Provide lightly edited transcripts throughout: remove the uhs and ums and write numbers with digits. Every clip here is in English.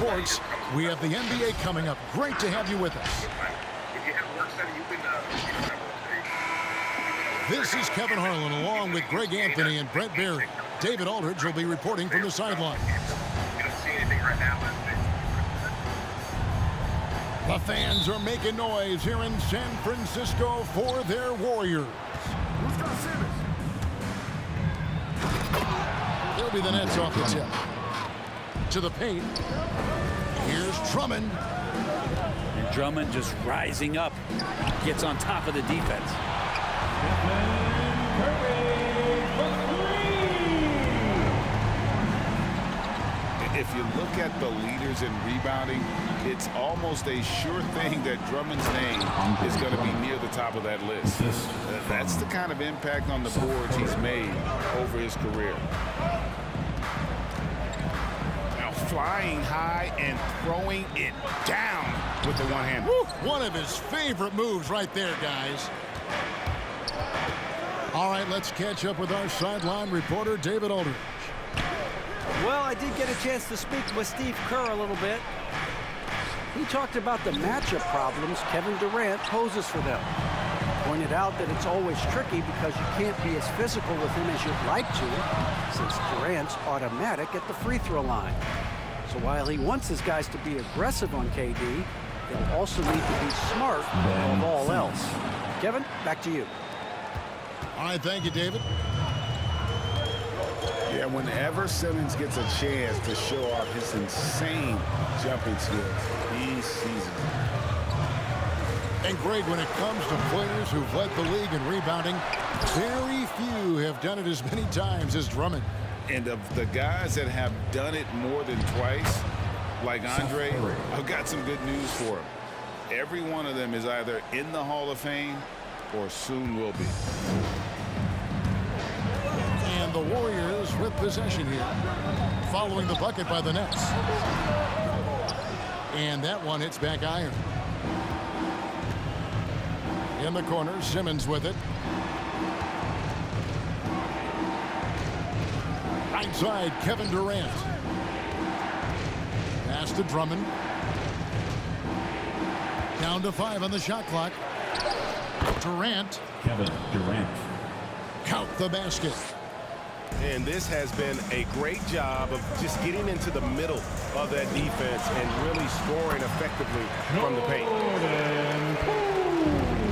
sports. We have the NBA coming up. Great to have you with us. This is Kevin Harlan along with Greg Anthony and Brent Barry. David Aldridge will be reporting from the sideline. The fans are making noise here in San Francisco for their Warriors. They'll be the Nets off the tip. To the paint. Here's Drummond. And Drummond just rising up. Gets on top of the defense. If you look at the leaders in rebounding, it's almost a sure thing that Drummond's name is going to be near the top of that list. That's the kind of impact on the boards he's made over his career. Now flying high and throwing it down with the one hand. Woo! One of his favorite moves right there, guys. All right, let's catch up with our sideline reporter, David Aldridge. Well, I did get a chance to speak with Steve Kerr a little bit. He talked about the matchup problems Kevin Durant poses for them. Pointed out that it's always tricky because you can't be as physical with him as you'd like to, since Durant's automatic at the free throw line. So while he wants his guys to be aggressive on KD, they'll also need to be smart above all else. Kevin, back to you. All right, thank you, David. Yeah, whenever Simmons gets a chance to show off his insane jumping skills, he seizes it. And Greg, when it comes to players who've led the league in rebounding, very few have done it as many times as Drummond. And of the guys that have done it more than twice, like Andre, I've got some good news for him. Every one of them is either in the Hall of Fame or soon will be. And the Warriors with possession here, following the bucket by the Nets. And that one hits back iron. In the corner, Simmons with it. Right side, Kevin Durant. Pass to Drummond. Down to 5 on the shot clock. Durant. Kevin Durant. Count the basket. And this has been a great job of just getting into the middle of that defense and really scoring effectively from the paint.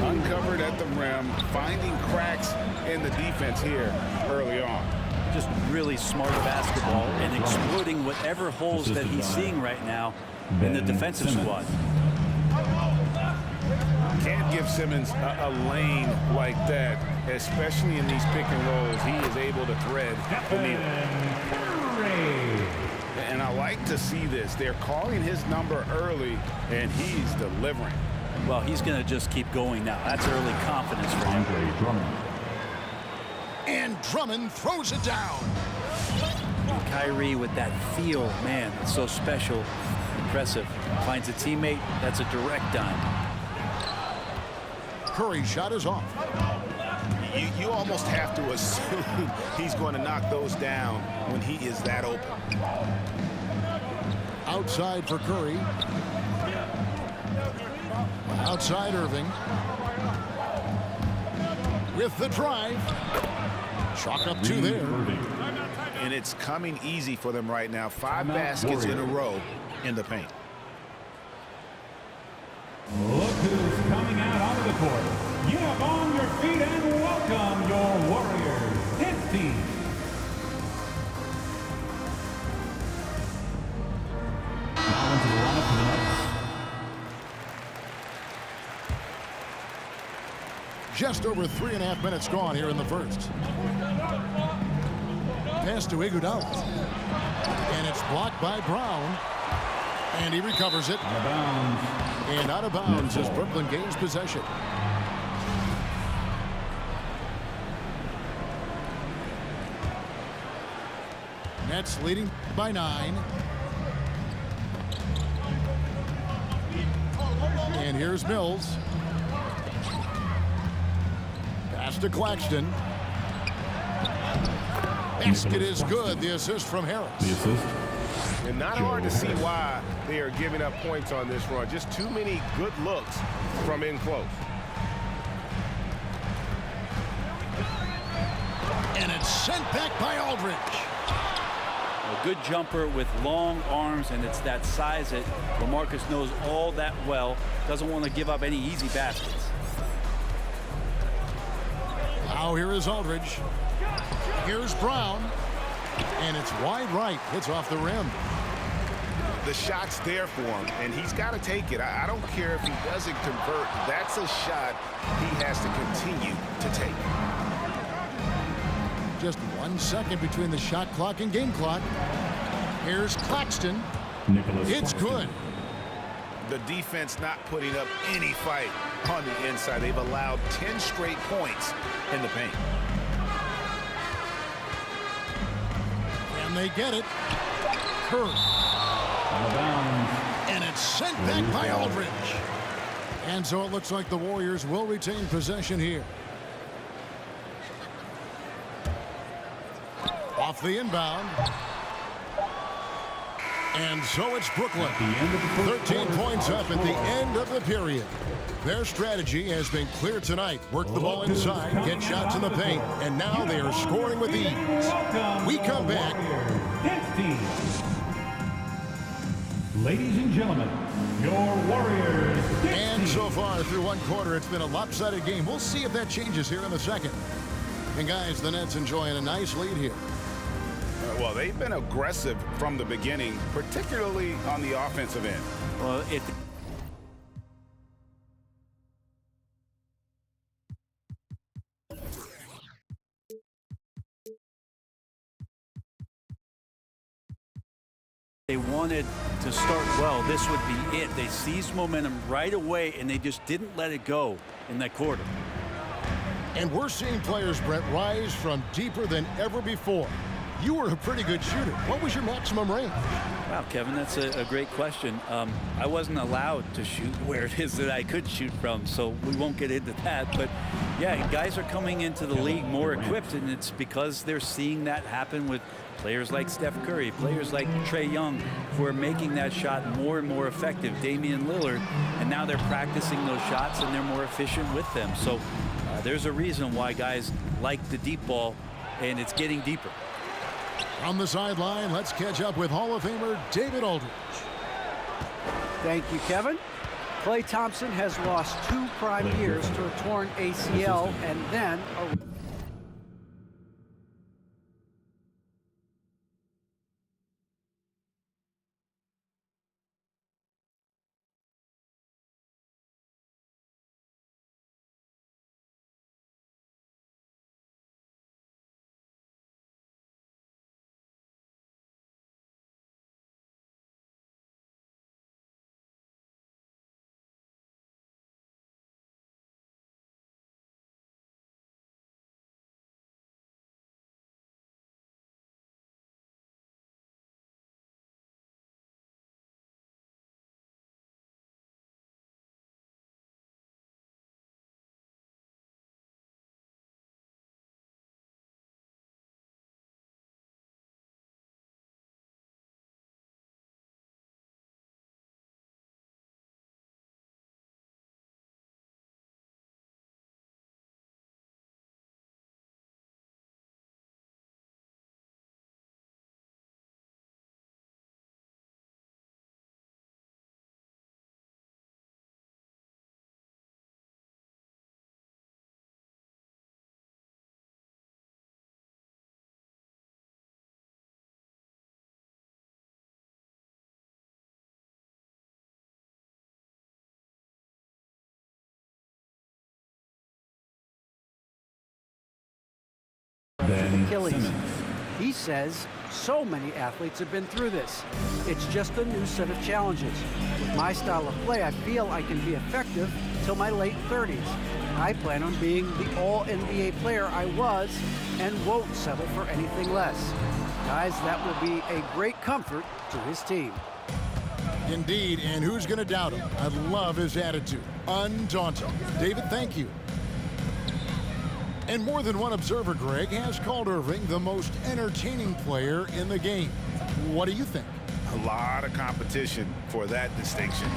Uncovered at the rim, finding cracks in the defense here early on. Just really smart basketball and exploiting whatever holes that he's seeing right now in the defensive squad. Can't give Simmons a lane like that, especially in these pick and rolls. He is able to thread the needle. And I like to see this. They're calling his number early, and he's delivering. Well, he's going to just keep going now. That's early confidence for him. Andre Drummond. And Drummond throws it down. And Kyrie with that feel, man, it's so special, impressive. Finds a teammate, that's a direct dime. Curry's shot is off. You almost have to assume he's going to knock those down when he is that open. Outside for Curry. Outside Irving. With the drive. Chalk up 2 there. And it's coming easy for them right now. 5 baskets in a row in the paint. Look who's coming out onto the court. Get up on your feet and welcome your Warriors. Hit team. Now into the lineup for the Nets. Just over 3.5 minutes gone here in the first. Pass to Iguodala. And it's blocked by Brown. And he recovers it. Out of bounds. And out of bounds as Brooklyn gains possession. Nets leading by 9. And here's Mills. Pass to Claxton. Basket is good. The assist from Harris. The assist. And not hard to see why they are giving up points on this run. Just too many good looks from in close. And it's sent back by Aldridge. A good jumper with long arms, and it's that size that LaMarcus knows all that well. Doesn't want to give up any easy baskets. Now here is Aldridge. Here's Brown. And it's wide right. Hits off the rim. The shot's there for him, and he's got to take it. I don't care if he doesn't convert. That's a shot he has to continue to take. Just 1 second between the shot clock and game clock. Here's Claxton. It's good. The defense not putting up any fight on the inside. They've allowed 10 straight points in the paint. And they get it. Curry. And it's sent back by Aldridge. And so it looks like the Warriors will retain possession here. Off the inbound. And so it's Brooklyn. 13 points up at the end of the period. Their strategy has been clear tonight. Work the ball inside, get shots in the paint, and now they are scoring with ease. We come back. Ladies and gentlemen, your Warriors. And so far through one quarter, it's been a lopsided game. We'll see if that changes here in the second. And guys, the Nets enjoying a nice lead here. Well, they've been aggressive from the beginning, particularly on the offensive end. Well, they wanted to start well. This would be it. They seized momentum right away, and they just didn't let it go in that quarter. And we're seeing players, Brett, rise from deeper than ever before. You were a pretty good shooter. What was your maximum range? Wow, Kevin, that's a great question. I wasn't allowed to shoot where it is that I could shoot from, so we won't get into that. But, yeah, guys are coming into the league more equipped, and it's because they're seeing that happen with players like Steph Curry, players like Trae Young, who are making that shot more and more effective, Damian Lillard, and now they're practicing those shots, and they're more efficient with them. So there's a reason why guys like the deep ball, and it's getting deeper. On the sideline, let's catch up with Hall of Famer David Aldridge. Thank you, Kevin. Klay Thompson has lost 2 prime years to a torn ACL and then a... Achilles. He says so many athletes have been through this. It's just a new set of challenges. With my style of play, I feel I can be effective till my late 30s. I plan on being the all-NBA player I was and won't settle for anything less. Guys, that will be a great comfort to his team. Indeed, and who's going to doubt him? I love his attitude. Undaunted. David, thank you. And more than one observer, Greg, has called Irving the most entertaining player in the game. What do you think? A lot of competition for that distinction.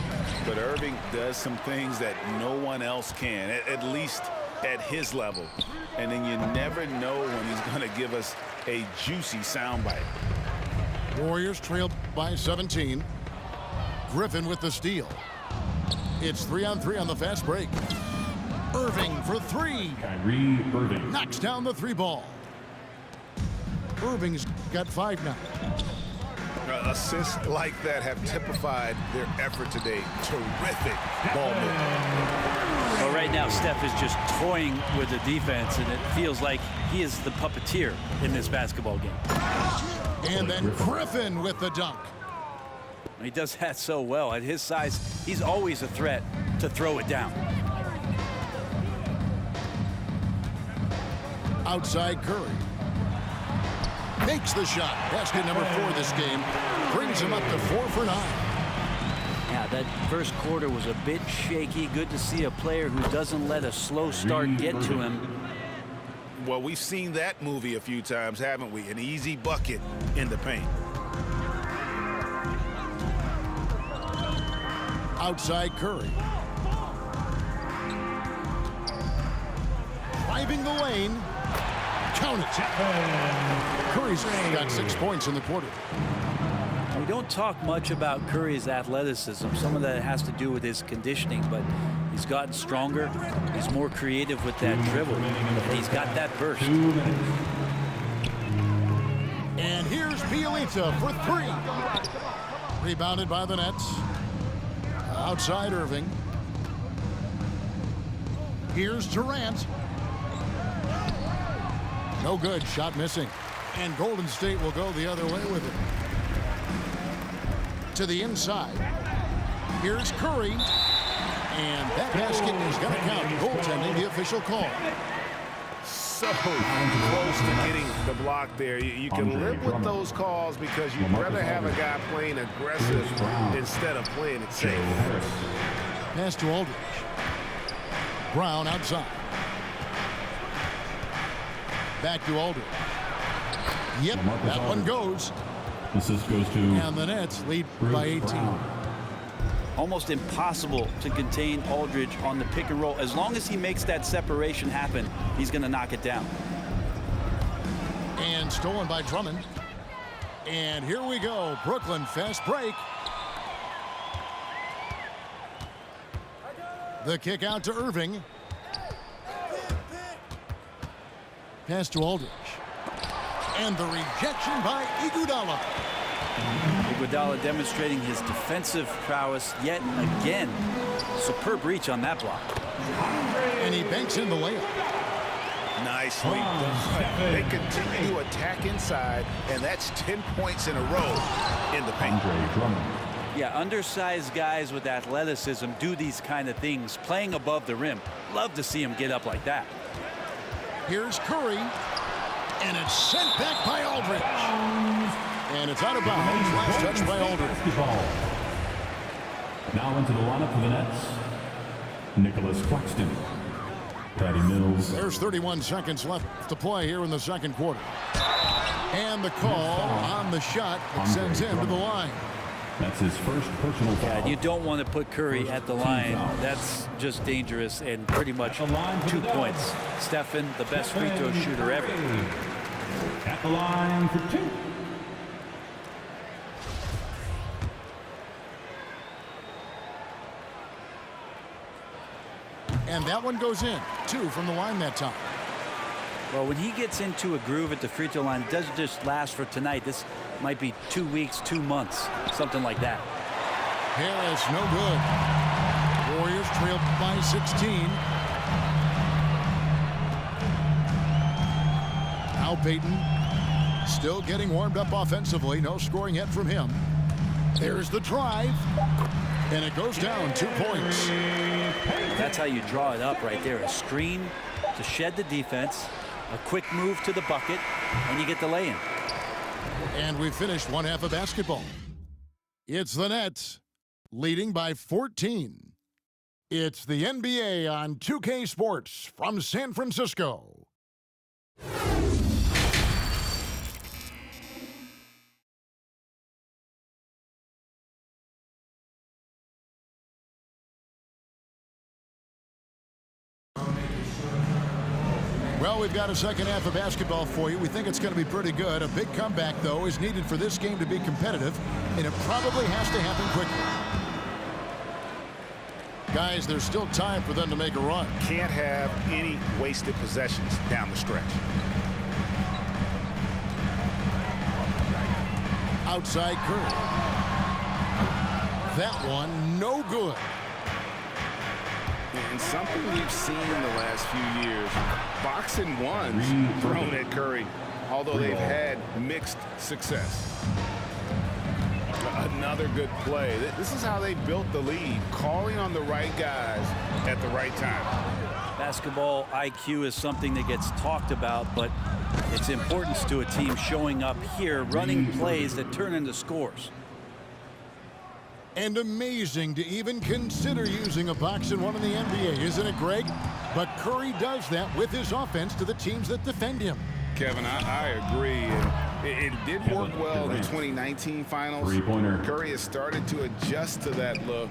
But Irving does some things that no one else can, at least at his level. And then you never know when he's going to give us a juicy soundbite. Warriors trail by 17. Griffin with the steal. It's 3-on-3 on the fast break. Irving for three. Kyrie Irving. Knocks down the three ball. Irving's got 5 now. Assists like that have typified their effort today. Terrific ball movement. Well, right now, Steph is just toying with the defense, and it feels like he is the puppeteer in this basketball game. And then Griffin with the dunk. He does that so well. At his size, he's always a threat to throw it down. Outside Curry. Makes the shot. Basket number 4 this game. Brings him up to 4 for 9. Yeah, that first quarter was a bit shaky. Good to see a player who doesn't let a slow start get to him. Well, we've seen that movie a few times, haven't we? An easy bucket in the paint. Outside Curry. Driving the lane. Count it. Curry's got 6 points in the quarter. We don't talk much about Curry's athleticism. Some of that has to do with his conditioning, but he's gotten stronger. He's more creative with that dribble. He's got that burst. And here's Bielitsa for 3. Rebounded by the Nets. Outside Irving. Here's Durant. No good. Shot missing. And Golden State will go the other way with it. To the inside. Here's Curry. And that basket is going to count. Goaltending, the official call. So close to getting the block there. You can live with those calls because you'd rather have a guy playing aggressive instead of playing it safe. Pass to Aldridge. Brown outside. Back to Aldridge. Yep, that one goes. Assist goes to. And the Nets lead by 18. Almost impossible to contain Aldridge on the pick and roll. As long as he makes that separation happen, he's going to knock it down. And stolen by Drummond. And here we go. Brooklyn fast break. The kick out to Irving. Pass to Aldridge. And the rejection by Iguodala. Iguodala demonstrating his defensive prowess yet again. Superb reach on that block. And he banks in the layup. Nicely done. They continue to attack inside, and that's 10 points in a row in the paint. Yeah, undersized guys with athleticism do these kind of things, playing above the rim. Love to see him get up like that. Here's Curry. And it's sent back by Aldridge. And it's out of bounds. Last touch by Aldridge. Now into the lineup for the Nets, Nicholas Claxton. Patty Mills. There's 31 seconds left to play here in the second quarter. And the call on the shot that sends him to the line. That's his first personal foul. Yeah, you don't want to put Curry at the line. That's just dangerous and pretty much 2 points. Stephen, the best free throw shooter ever. At the line for 2. And that one goes in. 2 from the line that time. Well, when he gets into a groove at the free throw line, it doesn't just last for tonight. This might be 2 weeks, 2 months, something like that. Harris, no good. Warriors trail by 16. Now Payton still getting warmed up offensively. No scoring yet from him. There's the drive. And it goes down 2 points. That's how you draw it up right there. A screen to shed the defense, a quick move to the bucket, and you get the lay-in. And we've finished one half of basketball. It's the Nets leading by 14. It's the NBA on 2K Sports from San Francisco. Well, we've got a second half of basketball for you. We think it's going to be pretty good. A big comeback, though, is needed for this game to be competitive, and it probably has to happen quickly. Guys, there's still time for them to make a run. Can't have any wasted possessions down the stretch. Outside Curry. That one, no good. And something we've seen in the last few years, box and ones thrown at Curry, although they've had mixed success. Another good play. This is how they built the lead, calling on the right guys at the right time. Basketball IQ is something that gets talked about, but its importance to a team showing up here, running plays that turn into scores. And amazing to even consider using a box and one in the NBA, isn't it, Greg? But Curry does that with his offense to the teams that defend him. Kevin, I agree. It did work well in the 2019 finals. Curry has started to adjust to that look.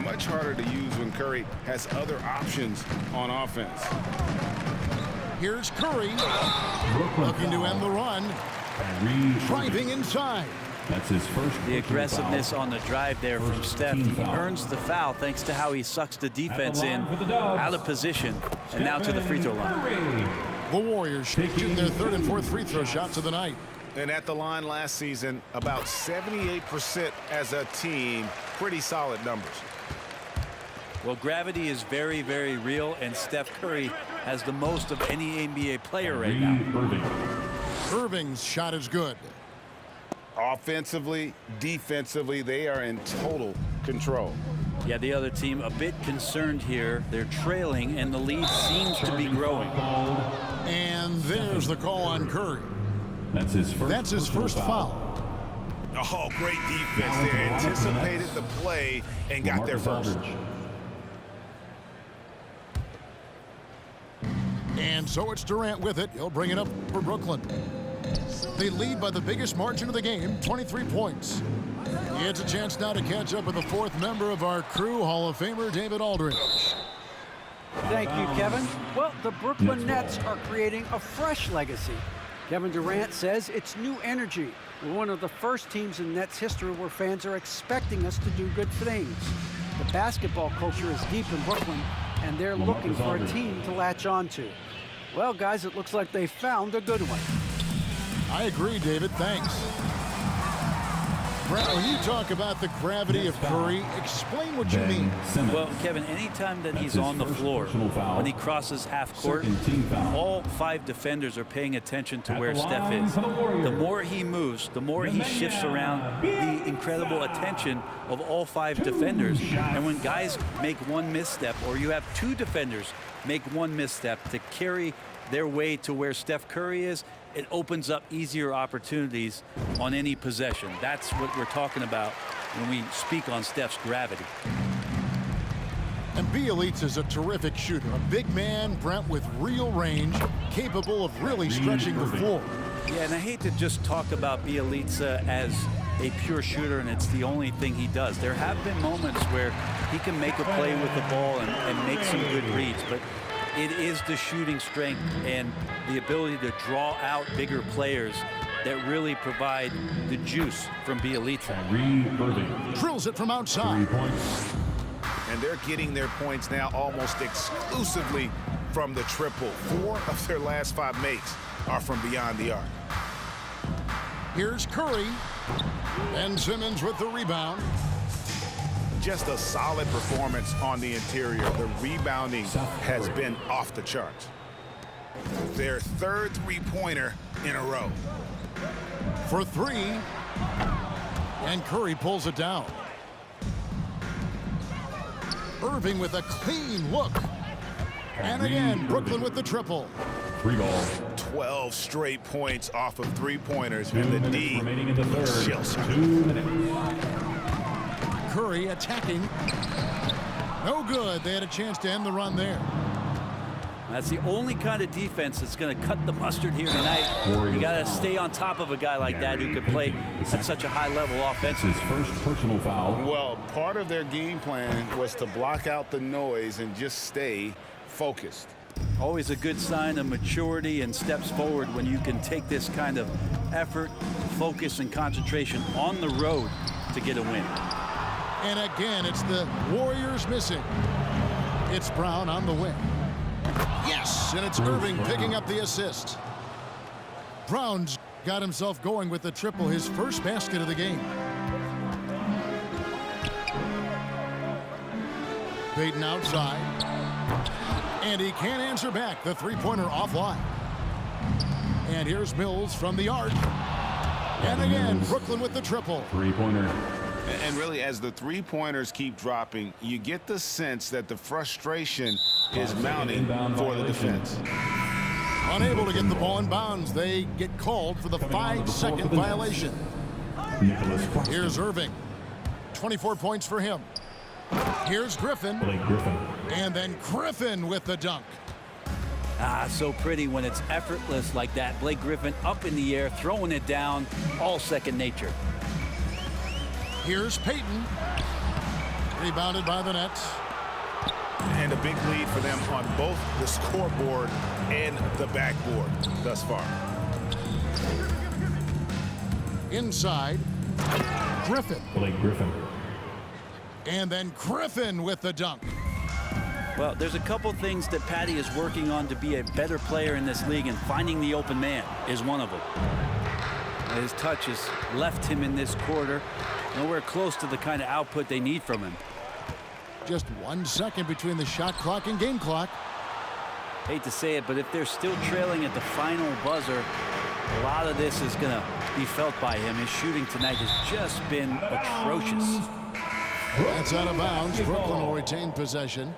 Much harder to use when Curry has other options on offense. Here's Curry, looking to end the run, driving inside. That's his first. The aggressiveness on the drive there from Steph. He earns the foul thanks to how he sucks the defense in, out of position, and now to the free throw line. The Warriors shooting their third and fourth free throw shots of the night. And at the line last season, about 78% as a team. Pretty solid numbers. Well, gravity is very, very real, and Steph Curry has the most of any NBA player right now. Irving's shot is good. Offensively, defensively, they are in total control. Yeah, the other team a bit concerned here. They're trailing, and the lead seems to be growing. And there's the call on Curry. That's his first foul. Oh, great defense there. Anticipated the play and got there first. And so it's Durant with it. He'll bring it up for Brooklyn. They lead by the biggest margin of the game, 23 points. He has a chance now to catch up with the fourth member of our crew, Hall of Famer David Aldridge. Thank you, Kevin. Well, the Brooklyn Nets are creating a fresh legacy. Kevin Durant says it's new energy. We're one of the first teams in Nets history where fans are expecting us to do good things. The basketball culture is deep in Brooklyn, and they're looking for a team to latch on to. Well, guys, it looks like they found a good one. I agree, David. Thanks. Brett, when you talk about the gravity of Curry, explain what you mean. Well, Kevin, anytime that he's on the floor, when he crosses half court, all five defenders are paying attention to where Steph is. The more he moves, the more he shifts around, the incredible attention of all five defenders. And when guys make one misstep, or you have two defenders make one misstep to carry their way to where Steph Curry is, it opens up easier opportunities on any possession. That's what we're talking about when we speak on Steph's gravity. And Bjelica is a terrific shooter. A big man, Brent, with real range, capable of really stretching the floor. Yeah, and I hate to just talk about Bjelica as a pure shooter and it's the only thing he does. There have been moments where he can make a play with the ball and make some good reads, but it is the shooting strength and the ability to draw out bigger players that really provide the juice from Bjelica. Drills it from outside. And they're getting their points now almost exclusively from the triple. 4 of their last 5 makes are from beyond the arc. Here's Curry. Ben Simmons with the rebound. Just a solid performance on the interior. The rebounding has been off the charts. Their third three-pointer in a row. For 3. And Curry pulls it down. Irving with a clean look. And again, Brooklyn with the triple. 12 straight points off of three-pointers, and the D chills. Curry attacking. No good. They had a chance to end the run there. That's the only kind of defense that's going to cut the mustard here tonight. You got to stay on top of a guy like that who can play at such a high level offensively. His first personal foul. Well, part of their game plan was to block out the noise and just stay focused. Always a good sign of maturity and steps forward when you can take this kind of effort, focus, and concentration on the road to get a win. And again, it's the Warriors missing. It's Brown on the wing. Yes, and it's Irving picking up the assist. Brown's got himself going with the triple, his first basket of the game. Payton outside. And he can't answer back. The three-pointer offline. And here's Mills from the arc. And again, Brooklyn with the triple. Three-pointer. And really, as the three-pointers keep dropping, you get the sense that the frustration is mounting for the defense. Unable to get the ball in bounds. They get called for the 5-second violation. Here's Irving. 24 points for him. Here's Griffin. Blake Griffin. And then Griffin with the dunk. So pretty when it's effortless like that. Blake Griffin up in the air, throwing it down, all second nature. Here's Payton. Rebounded by the Nets. And a big lead for them on both the scoreboard and the backboard thus far. Inside, Griffin. Blake Griffin. And then Griffin with the dunk. Well, there's a couple things that Patty is working on to be a better player in this league, and finding the open man is one of them. His touch has left him in this quarter nowhere close to the kind of output they need from him. Just 1 second between the shot clock and game clock. Hate to say it, but if they're still trailing at the final buzzer, a lot of this is going to be felt by him. His shooting tonight has just been atrocious. That's out of bounds. Brooklyn will retain possession.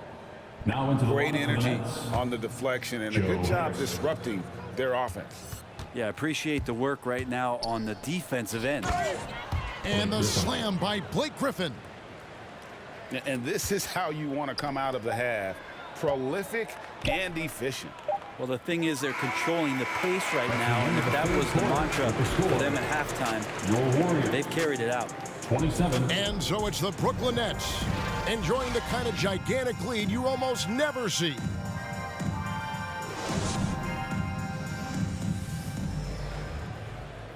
Now into the Great line for the energy Nets. on the deflection and a good job disrupting their offense. Yeah, appreciate the work right now on the defensive end. And the slam by Blake Griffin. And this is how you want to come out of the half. Prolific and efficient. Well, the thing is, they're controlling the pace right now, and if that was the mantra for them at halftime, Your Warriors. they've carried it out. 27. And so it's the Brooklyn Nets enjoying the kind of gigantic lead you almost never see.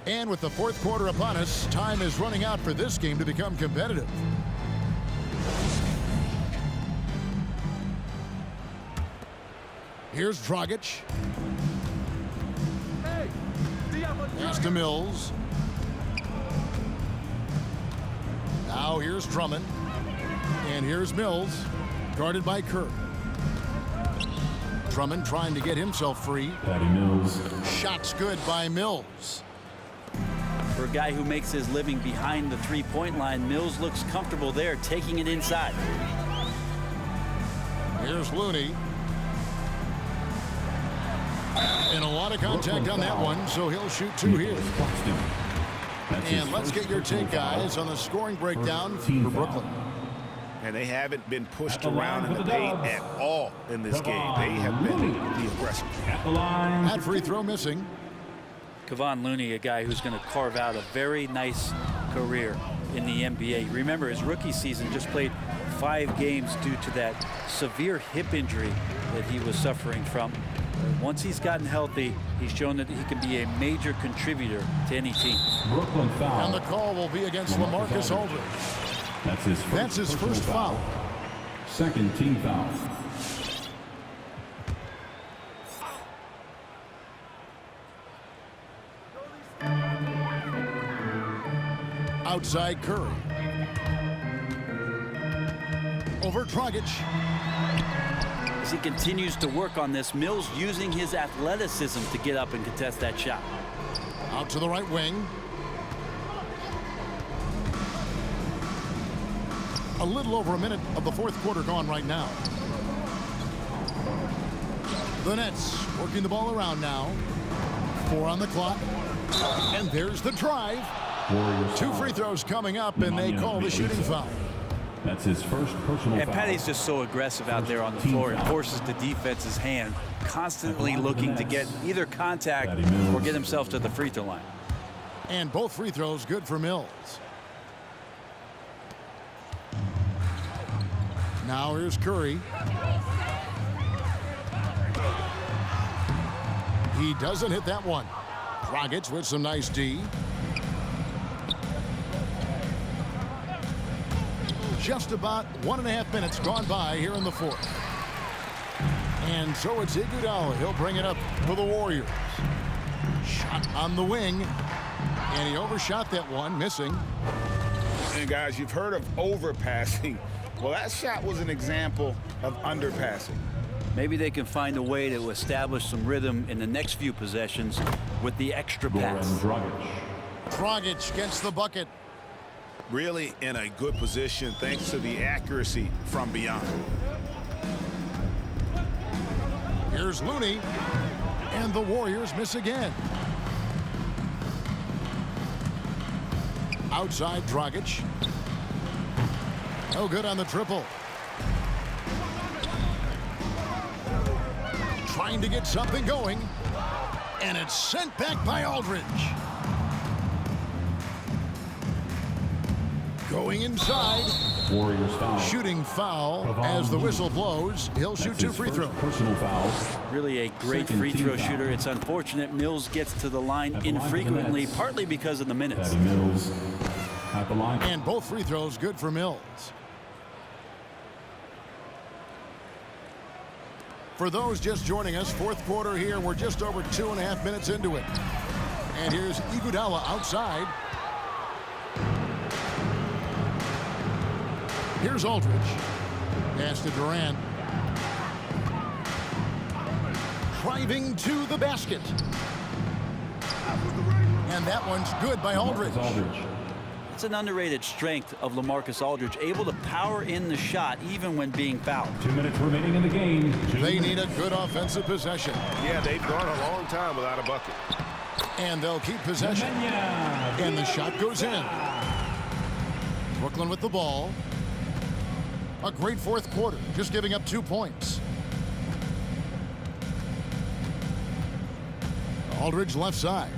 And with the fourth quarter upon us, time is running out for this game to become competitive. Here's Dragic. Pass to Mills. Now here's Drummond. And here's Mills, guarded by Kerr. Drummond trying to get himself free. Patty Mills. Shots good by Mills. For a guy who makes his living behind the three-point line, Mills looks comfortable there, taking it inside. Here's Looney. And a lot of contact on that one, so he'll shoot two here. And let's get your take, guys, on the scoring breakdown for Brooklyn. And they haven't been pushed around in the paint at all in this game. They have been the aggressors. At the line. That free throw missing. Kevon Looney, a guy who's going to carve out a very nice career in the NBA. Remember, his rookie season just played 5 games due to that severe hip injury that he was suffering from. Once he's gotten healthy, he's shown that he can be a major contributor to any team. Brooklyn foul. And the call will be against LaMarcus Aldridge. That's his first foul. Second team foul. Outside Curry. Over Dragic. As he continues to work on this, Mills using his athleticism to get up and contest that shot. Out to the right wing. A little over a minute of the fourth quarter gone right now. The Nets working the ball around now. 4 on the clock. And there's the drive. Warriors 2 foul. free throws coming up, and they call the shooting foul. That's his first personal And foul. Patty's just so aggressive out there on the floor. It forces the defense's hand, constantly looking to get either contact or get himself to the free throw line. And both free throws good for Mills. Now here's Curry. He doesn't hit that one. Dragic with some nice D. Just about 1.5 minutes gone by here in the fourth. And so it's Iguodala. He'll bring it up for the Warriors. Shot on the wing. And he overshot that one, missing. And guys, you've heard of overpassing. Well, that shot was an example of underpassing. Maybe they can find a way to establish some rhythm in the next few possessions with the extra pass. Dragic gets the bucket. Really in a good position thanks to the accuracy from beyond. Here's Looney. And the Warriors miss again. Outside Dragic. No good on the triple. Trying to get something going. And it's sent back by Aldridge. Going inside. Warriors foul. Shooting foul as the whistle blows. He'll shoot 2 free throws. Personal foul. Really a great free throw shooter. It's unfortunate Mills gets to the line infrequently, partly because of the minutes. Patty Mills at the line. And both free throws good for Mills. For those just joining us, fourth quarter here. We're just over 2.5 minutes into it. And here's Iguodala outside. Here's Aldridge. Pass to Durant. Driving to the basket. And that one's good by Aldridge. It's an underrated strength of LaMarcus Aldridge, able to power in the shot even when being fouled. 2 minutes remaining in the game. They need a good offensive possession. Yeah, they've gone a long time without a bucket. And they'll keep possession. And the shot goes in. Brooklyn with the ball. A great fourth quarter, just giving up 2 points. Aldridge left side.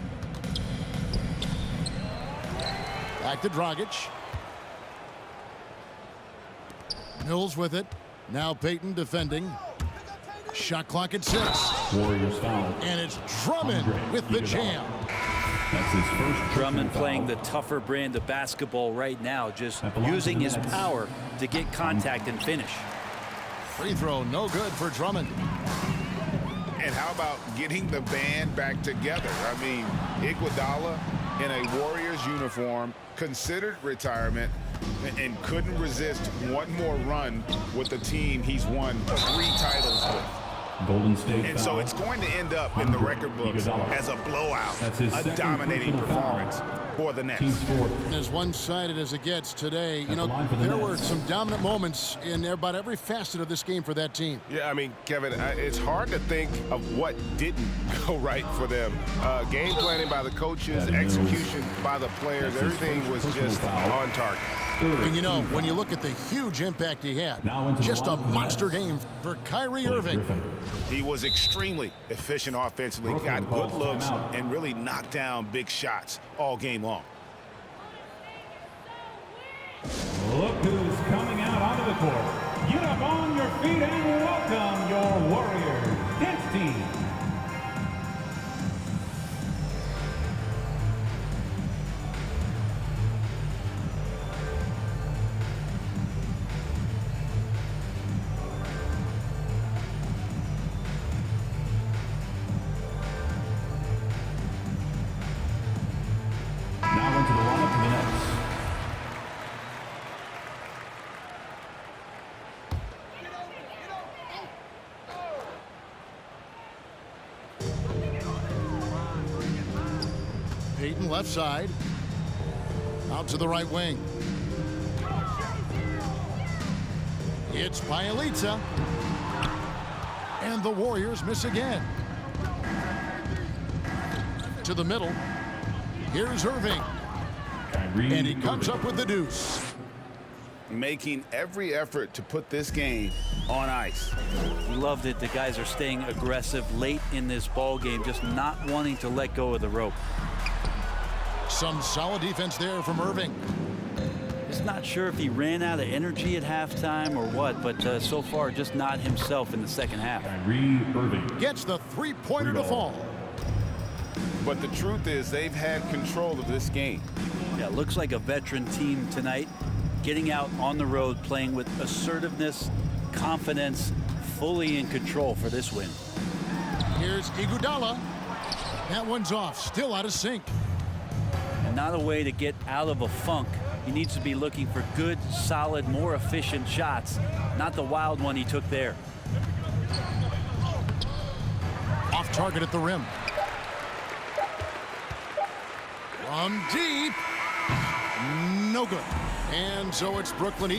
Back to Dragic. Mills with it. Now Payton defending. Shot clock at 6. Warriors foul. And it's Drummond with the jam. That's his first. Drummond playing the tougher brand of basketball right now, just using his power to get contact and finish. Free throw, no good for Drummond. And how about getting the band back together? I mean, Iguodala in a Warriors uniform, considered retirement, and couldn't resist one more run with the team he's won 3 titles with. Golden State. And so it's going to end up in the record books as a blowout, a dominating performance for the Nets. As one-sided as it gets today, you know, there were some dominant moments in about every facet of this game for that team. Yeah, I mean, Kevin, it's hard to think of what didn't go right for them. Game planning by the coaches, execution by the players, everything was just on target. And you know, when you look at the huge impact he had, just a monster game for Kyrie Irving. He was extremely efficient offensively, got good looks, and really knocked down big shots all game long. Look who's coming out onto the court. Get up on your feet and welcome your Warriors dance team. Now into the lineup for the Nets. Payton left side. Out to the right wing. It's Bjelica. And the Warriors miss again. To the middle. Here's Irving. And he comes up with the deuce. Making every effort to put this game on ice. We loved it. The guys are staying aggressive late in this ball game, just not wanting to let go of the rope. Some solid defense there from Irving. Just not sure if he ran out of energy at halftime or what, but so far just not himself in the second half. Kyrie Irving Gets the three-pointer to fall. but the truth is they've had control of this game. Yeah, looks like a veteran team tonight, getting out on the road, playing with assertiveness, confidence, fully in control for this win. Here's Iguodala. That one's off, still out of sync. And not a way to get out of a funk. He needs to be looking for good, solid, more efficient shots, not the wild one he took there. Off target at the rim. From deep. No good. And so it's Brooklyn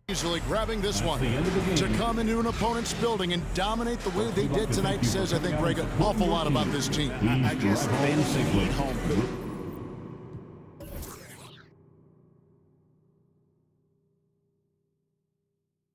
easily grabbing this one. To come into an opponent's building and dominate the way they did tonight says, I think, Greg, an awful lot about this team. I guess they need home court.